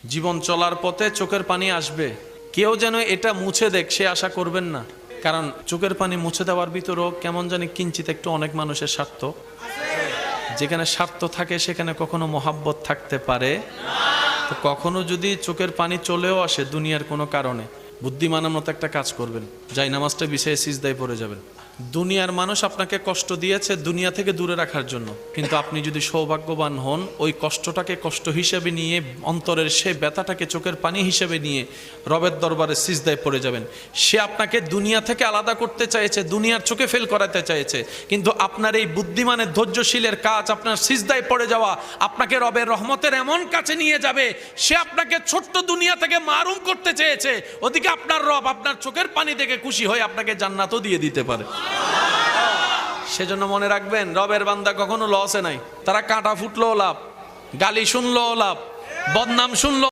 জীবন চলার পথে চোখের পানি আসবে, কেউ যেন এটা মুছে দেখ সে আশা করবেন না। কারণ চোখের পানি মুছে দেওয়ার ভিতরেও কেমন জানি কিঞ্চিত একটু অনেক মানুষের স্বার্থ, যেখানে স্বার্থ থাকে সেখানে কখনো মহাব্বত থাকতে পারে। তো কখনো যদি চোখের পানি চলেও আসে দুনিয়ার কোনো কারণে, বুদ্ধিমানের মতো একটা কাজ করবেন, যাই নামাজটা বিছিয়ে সিজদায় পড়ে যাবেন। দুনিয়ার মানুষ আপনাকে কষ্ট দিয়েছে দুনিয়া থেকে দূরে রাখার জন্য, কিন্তু আপনি যদি সৌভাগ্যবান হন ওই কষ্টটাকে কষ্ট হিসেবে নিয়ে, অন্তরের সে ব্যথাটাকে চোখের পানি হিসেবে নিয়ে রবের দরবারে সিজদায় পড়ে যাবেন। সে আপনাকে দুনিয়া থেকে আলাদা করতে চাইছে, দুনিয়ার চোখে ফেল করাতে চাইছে, কিন্তু আপনার এই বুদ্ধিমানের ধৈর্যশীলের কাজ, আপনার সিজদায় পড়ে যাওয়া আপনাকে রবের রহমতের এমন কাছে নিয়ে যাবে। সে আপনাকে ছোট্ট দুনিয়া থেকে মারুম করতে চেয়েছে, ওদিকে আপনার রব আপনার চোখের পানি দেখে খুশি হয়ে আপনাকে জান্নাতও দিয়ে দিতে পারে। সেজন্য মনে রাখবেন, রবের বান্দা কখনো লসে নাই। তারা কাঁটা ফুটলো লাভ, গালি শুনলো লাভ, বদনাম শুনলো